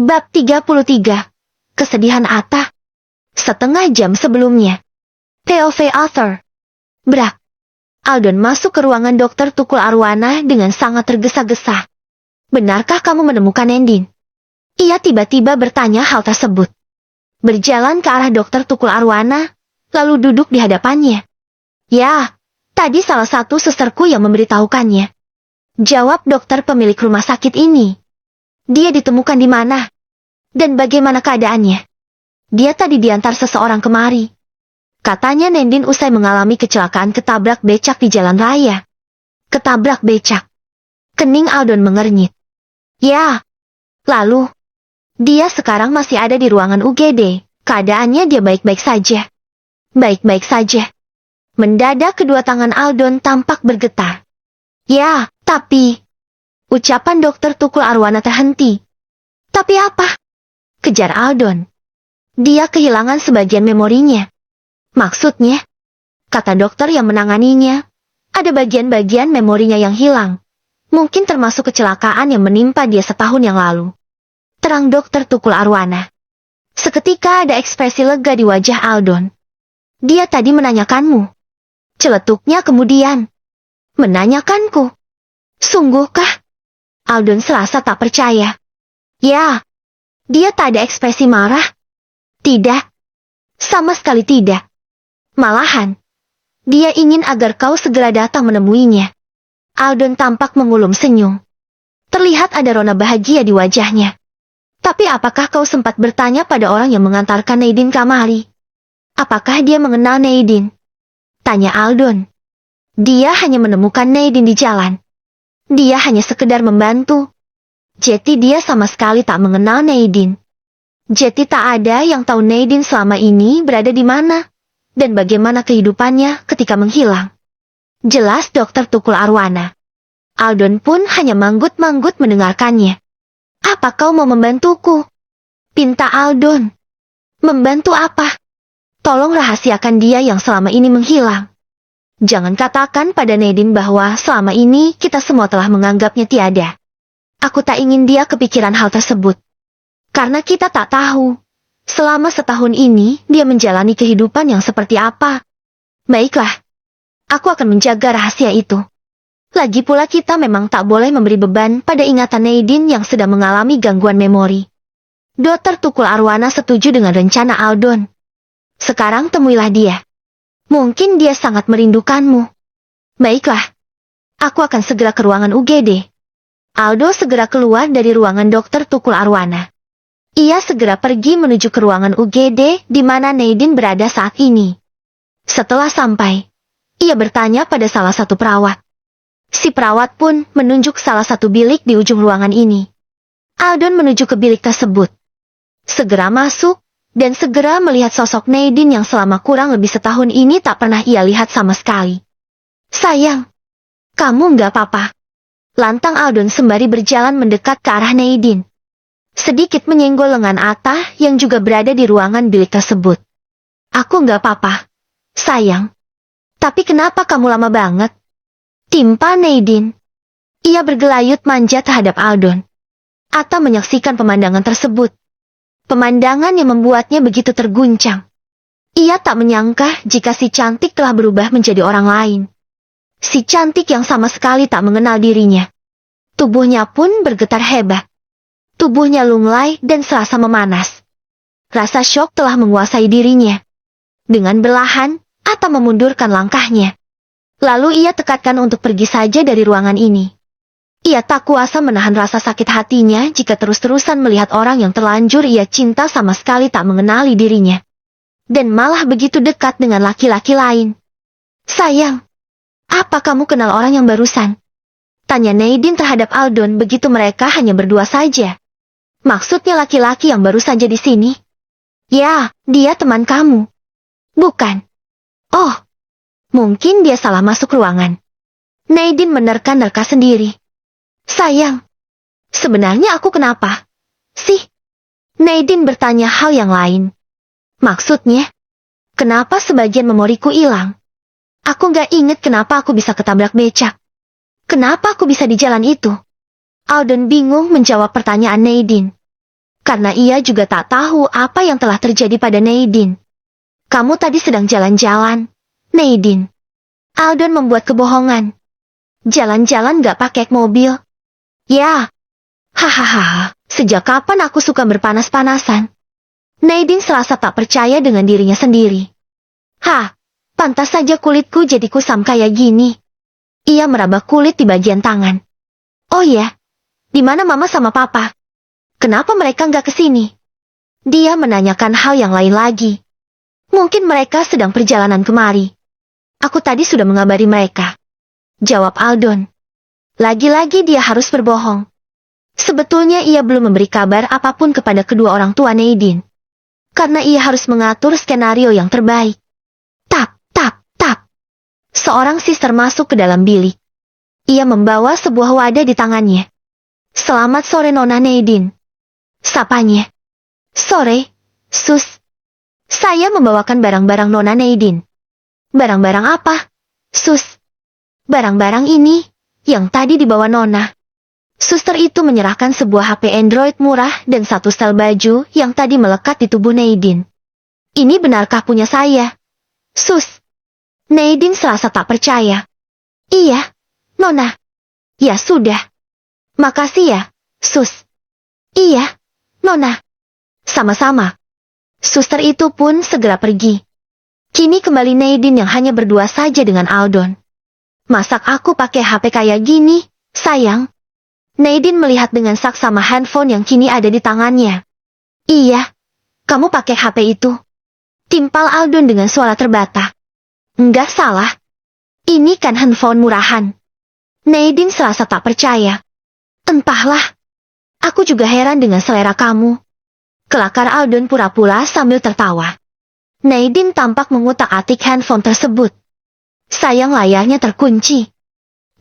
Bab 33. Kesedihan Atta. Setengah jam sebelumnya. POV Author. Brak. Aldon masuk ke ruangan Dokter Tukul Arwana dengan sangat tergesa-gesa. Benarkah kamu menemukan Nendin? Ia tiba-tiba bertanya hal tersebut. Berjalan ke arah Dokter Tukul Arwana, lalu duduk di hadapannya. Ya, tadi salah satu susterku yang memberitahukannya. Jawab dokter pemilik rumah sakit ini. Dia ditemukan di mana? Dan bagaimana keadaannya? Dia tadi diantar seseorang kemari. Katanya Nendin usai mengalami kecelakaan ketabrak becak di jalan raya. Ketabrak becak. Kening Aldon mengernyit. Ya. Lalu, dia sekarang masih ada di ruangan UGD. Keadaannya dia baik-baik saja. Baik-baik saja. Mendadak kedua tangan Aldon tampak bergetar. Ya, tapi... Ucapan Dokter Tukul Arwana terhenti. Tapi apa? Kejar Aldon. Dia kehilangan sebagian memorinya. Maksudnya? Kata dokter yang menanganinya. Ada bagian-bagian memorinya yang hilang. Mungkin termasuk kecelakaan yang menimpa dia setahun yang lalu. Terang Dokter Tukul Arwana. Seketika ada ekspresi lega di wajah Aldon. Dia tadi menanyakanmu. Celetuknya kemudian. Menanyakanku. Sungguhkah? Aldon serasa tak percaya. Ya. Dia tak ada ekspresi marah. Tidak. Sama sekali tidak. Malahan, dia ingin agar kau segera datang menemuinya. Aldon tampak mengulum senyum. Terlihat ada rona bahagia di wajahnya. Tapi apakah kau sempat bertanya pada orang yang mengantarkan Neidin kamari? Apakah dia mengenal Neidin? Tanya Aldon. Dia hanya menemukan Neidin di jalan. Dia hanya sekedar membantu. Jadi dia sama sekali tak mengenal Neidin. Jadi tak ada yang tahu Neidin selama ini berada di mana, dan bagaimana kehidupannya ketika menghilang. Jelas Dokter Tukul Arwana. Aldon pun hanya manggut-manggut mendengarkannya. Apa kau mau membantuku? Pinta Aldon. Membantu apa? Tolong rahasiakan dia yang selama ini menghilang. Jangan katakan pada Neidin bahwa selama ini kita semua telah menganggapnya tiada. Aku tak ingin dia kepikiran hal tersebut. Karena kita tak tahu. Selama setahun ini, dia menjalani kehidupan yang seperti apa. Baiklah. Aku akan menjaga rahasia itu. Lagi pula kita memang tak boleh memberi beban pada ingatan Neidin yang sedang mengalami gangguan memori. Dokter Tukul Arwana setuju dengan rencana Aldon. Sekarang temuilah dia. Mungkin dia sangat merindukanmu. Baiklah. Aku akan segera ke ruangan UGD. Aldo segera keluar dari ruangan Dokter Tukul Arwana. Ia segera pergi menuju ke ruangan UGD di mana Neidin berada saat ini. Setelah sampai, ia bertanya pada salah satu perawat. Si perawat pun menunjuk salah satu bilik di ujung ruangan ini. Aldon menuju ke bilik tersebut. Segera masuk, dan segera melihat sosok Neidin yang selama kurang lebih setahun ini tak pernah ia lihat sama sekali. Sayang, kamu nggak apa-apa. Lantang Aldon sembari berjalan mendekat ke arah Neidin. Sedikit menyenggol lengan Atta yang juga berada di ruangan bilik tersebut. Aku nggak apa-apa, sayang. Tapi kenapa kamu lama banget? Timpa Neidin. Ia bergelayut manja terhadap Aldon. Atta menyaksikan pemandangan tersebut. Pemandangan yang membuatnya begitu terguncang. Ia tak menyangka jika si cantik telah berubah menjadi orang lain. Si cantik yang sama sekali tak mengenal dirinya. Tubuhnya pun bergetar hebat. Tubuhnya lunglai dan serasa memanas. Rasa syok telah menguasai dirinya. Dengan berlahan, Atta memundurkan langkahnya. Lalu ia tekadkan untuk pergi saja dari ruangan ini. Ia tak kuasa menahan rasa sakit hatinya jika terus-terusan melihat orang yang terlanjur ia cinta sama sekali tak mengenali dirinya. Dan malah begitu dekat dengan laki-laki lain. Sayang, apa kamu kenal orang yang barusan? Tanya Neidin terhadap Aldon begitu mereka hanya berdua saja. Maksudnya laki-laki yang baru saja di sini? Ya, dia teman kamu. Bukan. Oh, mungkin dia salah masuk ruangan. Neidin menerka-nerka sendiri. Sayang, sebenarnya aku kenapa? Sih? Neidin bertanya hal yang lain. Maksudnya, kenapa sebagian memoriku hilang? Aku gak inget kenapa aku bisa ketabrak becak. Kenapa aku bisa di jalan itu? Aldon bingung menjawab pertanyaan Neidin. Karena ia juga tak tahu apa yang telah terjadi pada Nadine. Kamu tadi sedang jalan-jalan, Nadine. Aldon membuat kebohongan. Jalan-jalan gak pakai mobil? Ya. Hahaha, sejak kapan aku suka berpanas-panasan? Nadine serasa tak percaya dengan dirinya sendiri. Hah, pantas saja kulitku jadi kusam kayak gini. Ia meraba kulit di bagian tangan. Oh ya, di mana mama sama papa? Kenapa mereka nggak kesini? Dia menanyakan hal yang lain lagi. Mungkin mereka sedang perjalanan kemari. Aku tadi sudah mengabari mereka. Jawab Aldon. Lagi-lagi dia harus berbohong. Sebetulnya ia belum memberi kabar apapun kepada kedua orang tua Nadine. Karena ia harus mengatur skenario yang terbaik. Tap, tap, tap. Seorang suster masuk ke dalam bilik. Ia membawa sebuah wadah di tangannya. Selamat sore Nona Nadine. Sapanya. Sore, Sus. Saya membawakan barang-barang Nona Nadine. Barang-barang apa, Sus? Barang-barang ini, yang tadi dibawa Nona. Suster itu menyerahkan sebuah HP Android murah dan satu sel baju yang tadi melekat di tubuh Nadine. Ini benarkah punya saya? Sus. Nadine serasa tak percaya. Iya, Nona. Ya sudah. Makasih ya, Sus. Iya, Nona. Sama-sama. Suster itu pun segera pergi. Kini kembali Nadine yang hanya berdua saja dengan Aldon. Masak aku pakai HP kayak gini, sayang? Nadine melihat dengan saksama handphone yang kini ada di tangannya. Iya, kamu pakai HP itu. Timpal Aldon dengan suara terbata. Enggak salah. Ini kan handphone murahan. Nadine serasa tak percaya. Entahlah. Aku juga heran dengan selera kamu. Kelakar Aldon pura-pura sambil tertawa. Nadine tampak mengutak-atik handphone tersebut. Sayang layarnya terkunci.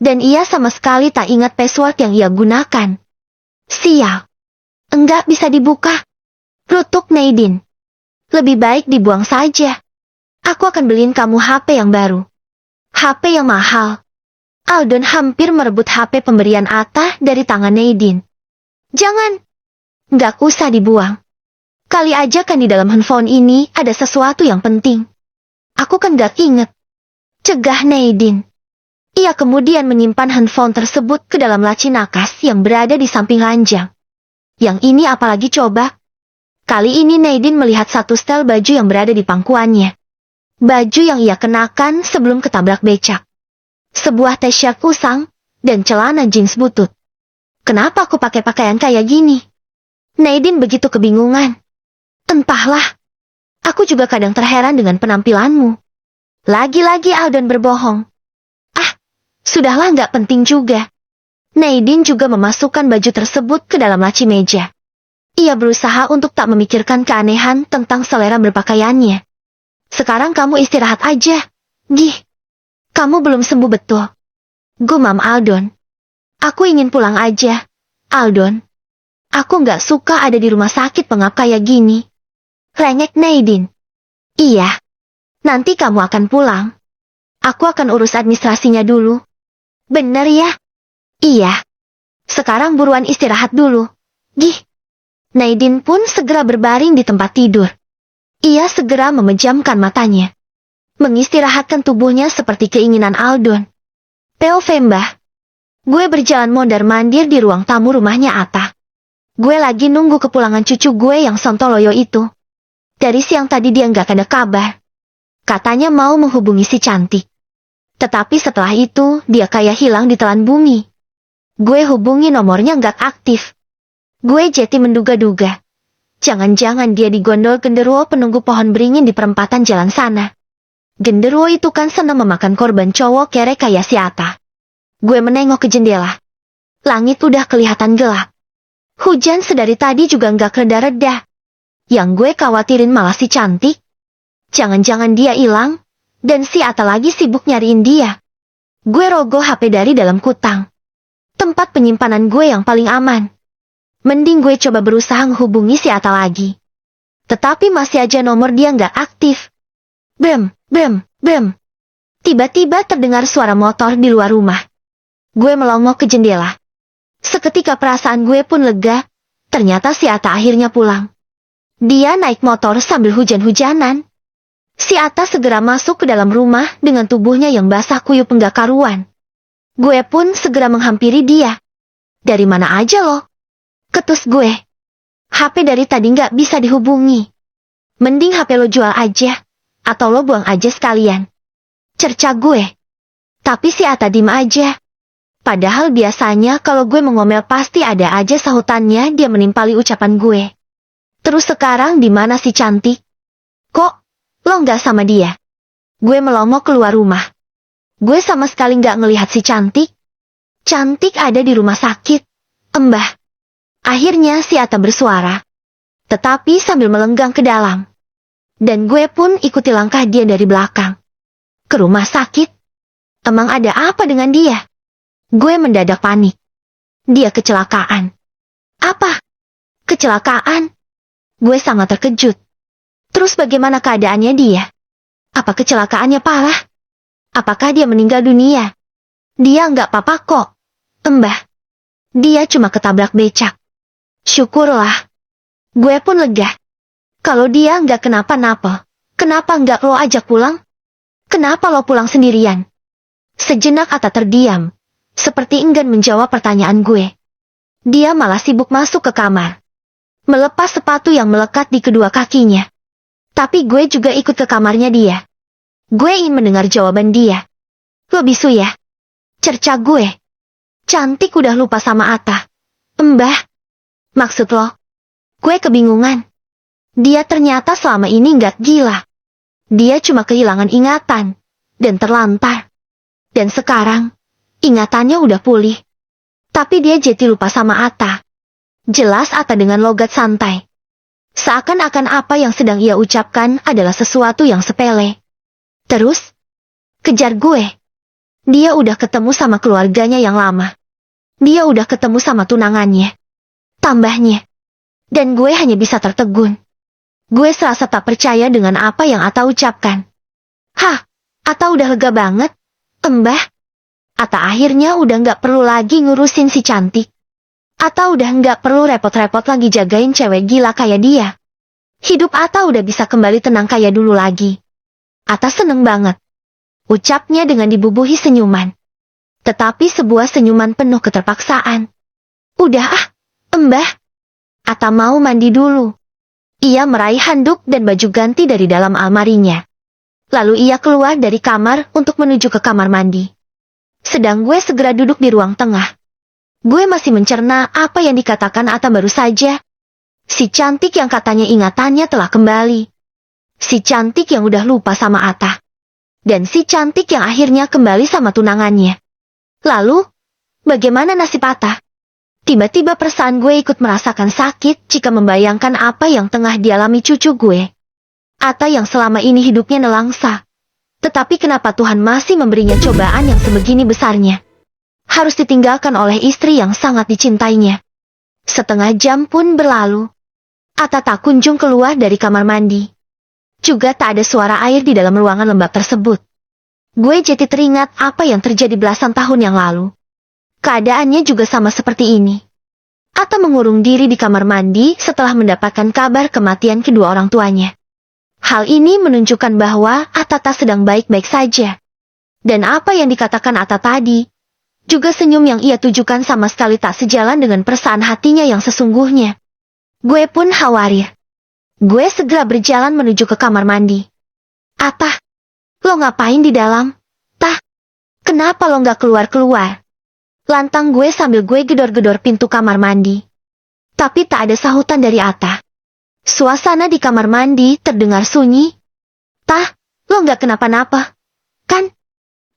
Dan ia sama sekali tak ingat password yang ia gunakan. Sial. Enggak bisa dibuka. Rutuk Nadine. Lebih baik dibuang saja. Aku akan beliin kamu HP yang baru. HP yang mahal. Aldon hampir merebut HP pemberian Atta dari tangan Nadine. Jangan. Enggak usah dibuang. Kali aja kan di dalam handphone ini ada sesuatu yang penting. Aku kan gak inget. Cegah Nadine. Ia kemudian menyimpan handphone tersebut ke dalam laci nakas yang berada di samping ranjang. Yang ini apalagi coba? Kali ini Nadine melihat satu setel baju yang berada di pangkuannya. Baju yang ia kenakan sebelum ketabrak becak. Sebuah t-shirt usang dan celana jeans butut. Kenapa aku pakai pakaian kayak gini? Nadine begitu kebingungan. Entahlah. Aku juga kadang terheran dengan penampilanmu. Lagi-lagi Aldon berbohong. Ah, sudahlah nggak penting juga. Nadine juga memasukkan baju tersebut ke dalam laci meja. Ia berusaha untuk tak memikirkan keanehan tentang selera berpakaiannya. Sekarang kamu istirahat aja. Gih, kamu belum sembuh betul. Gumam Aldon. Aku ingin pulang aja, Aldon. Aku nggak suka ada di rumah sakit pengap kayak gini. Rengek Nadine. Iya. Nanti kamu akan pulang. Aku akan urus administrasinya dulu. Bener ya? Iya. Sekarang buruan istirahat dulu. Gih. Nadine pun segera berbaring di tempat tidur. Ia segera memejamkan matanya. Mengistirahatkan tubuhnya seperti keinginan Aldon. POV Mbah. Gue berjalan mondar-mandir di ruang tamu rumahnya Atta. Gue lagi nunggu kepulangan cucu gue yang sontoloyo itu. Dari siang tadi dia nggak ada kabar. Katanya mau menghubungi si cantik. Tetapi setelah itu dia kayak hilang di telan bumi. Gue hubungi nomornya nggak aktif. Gue jadi menduga-duga. Jangan-jangan dia digondol genderuwo penunggu pohon beringin di perempatan jalan sana. Genderuwo itu kan senang memakan korban cowok kere kayak si Atta. Gue menengok ke jendela. Langit udah kelihatan gelap. Hujan sedari tadi juga nggak reda-reda. Yang gue khawatirin malah si cantik. Jangan-jangan dia hilang, dan si Atta lagi sibuk nyariin dia. Gue rogoh HP dari dalam kutang. Tempat penyimpanan gue yang paling aman. Mending gue coba berusaha menghubungi si Atta lagi. Tetapi masih aja nomor dia nggak aktif. Brem, brem, brem. Tiba-tiba terdengar suara motor di luar rumah. Gue melongok ke jendela. Seketika perasaan gue pun lega, Ternyata si Ata akhirnya pulang. Dia naik motor sambil hujan-hujanan. Si Ata segera masuk ke dalam rumah dengan tubuhnya yang basah kuyup enggak karuan. Gue pun segera menghampiri dia. Dari mana aja lo? Ketus gue. HP dari tadi nggak bisa dihubungi. Mending HP lo jual aja. Atau lo buang aja sekalian. Cerca gue. Tapi si Ata diem aja. Padahal biasanya kalau gue mengomel pasti ada aja sahutannya dia menimpali ucapan gue. Terus sekarang di mana si cantik? Kok lo nggak sama dia? Gue melongo keluar rumah. Gue sama sekali nggak ngelihat si cantik. Cantik ada di rumah sakit. Embah. Akhirnya si Ata bersuara. Tetapi sambil melenggang ke dalam. Dan gue pun ikuti langkah dia dari belakang. Ke rumah sakit? Emang ada apa dengan dia? Gue mendadak panik. Dia kecelakaan. Apa? Kecelakaan? Gue sangat terkejut. Terus bagaimana keadaannya dia? Apa kecelakaannya parah? Apakah dia meninggal dunia? Dia nggak apa-apa kok. Embah. Dia cuma ketabrak becak. Syukurlah. Gue pun lega. Kalau dia nggak kenapa-napa, kenapa nggak lo ajak pulang? Kenapa lo pulang sendirian? Sejenak Ata terdiam. Seperti enggan menjawab pertanyaan gue. Dia malah sibuk masuk ke kamar. Melepas sepatu yang melekat di kedua kakinya. Tapi gue juga ikut ke kamarnya dia. Gue ingin mendengar jawaban dia. Lo bisu ya? Cerca gue. Cantik udah lupa sama Ata. Embah. Maksud lo? Gue kebingungan. Dia ternyata selama ini nggak gila. Dia cuma kehilangan ingatan. Dan terlantar. Dan sekarang, ingatannya udah pulih. Tapi dia jadi lupa sama Ata. Jelas Ata dengan logat santai. Seakan-akan apa yang sedang ia ucapkan adalah sesuatu yang sepele. Terus, kejar gue. Dia udah ketemu sama keluarganya yang lama. Dia udah ketemu sama tunangannya. Tambahnya. Dan gue hanya bisa tertegun. Gue serasa tak percaya dengan apa yang Ata ucapkan. Hah, Ata udah lega banget. Embah. Ata akhirnya udah nggak perlu lagi ngurusin si cantik. Ata udah nggak perlu repot-repot lagi jagain cewek gila kayak dia. Hidup Ata udah bisa kembali tenang kayak dulu lagi. Ata seneng banget. Ucapnya dengan dibubuhi senyuman. Tetapi sebuah senyuman penuh keterpaksaan. Udah ah, Embah. Ata mau mandi dulu. Ia meraih handuk dan baju ganti dari dalam almarinya. Lalu ia keluar dari kamar untuk menuju ke kamar mandi. Sedang gue segera duduk di ruang tengah. Gue masih mencerna apa yang dikatakan Ata baru saja. Si cantik yang katanya ingatannya telah kembali. Si cantik yang udah lupa sama Ata. Dan si cantik yang akhirnya kembali sama tunangannya. Lalu, bagaimana nasib Ata? Tiba-tiba perasaan gue ikut merasakan sakit jika membayangkan apa yang tengah dialami cucu gue. Ata yang selama ini hidupnya nelangsa. Tetapi kenapa Tuhan masih memberinya cobaan yang sebegini besarnya? Harus ditinggalkan oleh istri yang sangat dicintainya. Setengah jam pun berlalu. Ata tak kunjung keluar dari kamar mandi. Juga tak ada suara air di dalam ruangan lembab tersebut. Gue jadi teringat apa yang terjadi belasan tahun yang lalu. Keadaannya juga sama seperti ini. Ata mengurung diri di kamar mandi setelah mendapatkan kabar kematian kedua orang tuanya. Hal ini menunjukkan bahwa Ata tak sedang baik-baik saja. Dan apa yang dikatakan Ata tadi, juga senyum yang ia tujukan sama sekali tak sejalan dengan perasaan hatinya yang sesungguhnya. Gue pun khawatir. Gue segera berjalan menuju ke kamar mandi. Ata, lo ngapain di dalam? Tah, kenapa lo nggak keluar-keluar? Lantang gue sambil gue gedor-gedor pintu kamar mandi. Tapi tak ada sahutan dari Ata. Suasana di kamar mandi terdengar sunyi. Tah, lo nggak kenapa-napa, kan?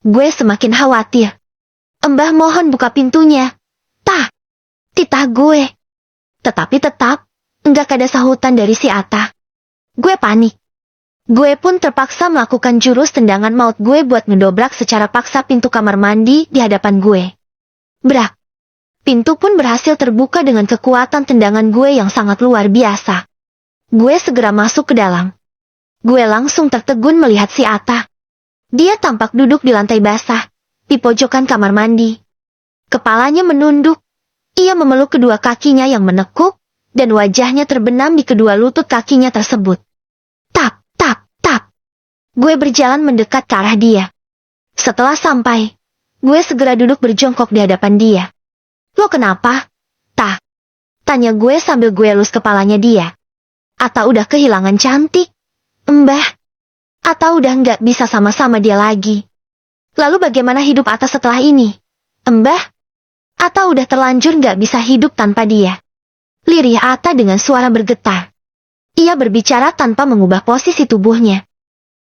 Gue semakin khawatir. Embah mohon buka pintunya. Tah, titah gue. Tetapi tetap, nggak ada sahutan dari si Ata. Gue panik. Gue pun terpaksa melakukan jurus tendangan maut gue buat ngedobrak secara paksa pintu kamar mandi di hadapan gue. Brak. Pintu pun berhasil terbuka dengan kekuatan tendangan gue yang sangat luar biasa. Gue segera masuk ke dalam. Gue langsung tertegun melihat si Ata. Dia tampak duduk di lantai basah, di pojokan kamar mandi. Kepalanya menunduk. Ia memeluk kedua kakinya yang menekuk, dan wajahnya terbenam di kedua lutut kakinya tersebut. Tap, tap, tap. Gue berjalan mendekat ke arah dia. Setelah sampai, gue segera duduk berjongkok di hadapan dia. Lo kenapa? Tah. Tanya gue sambil gue elus kepalanya dia. Atau udah kehilangan cantik? Mbah? Atau udah nggak bisa sama-sama dia lagi? Lalu bagaimana hidup Ata setelah ini? Mbah? Atau udah terlanjur nggak bisa hidup tanpa dia? Lirih Ata dengan suara bergetar. Ia berbicara tanpa mengubah posisi tubuhnya.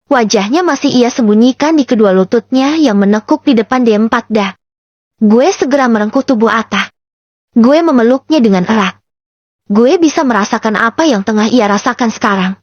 Wajahnya masih ia sembunyikan di kedua lututnya yang menekuk di depan D4 dah. Gue segera merengkuh tubuh Ata. Gue memeluknya dengan erat. Gue bisa merasakan apa yang tengah ia rasakan sekarang.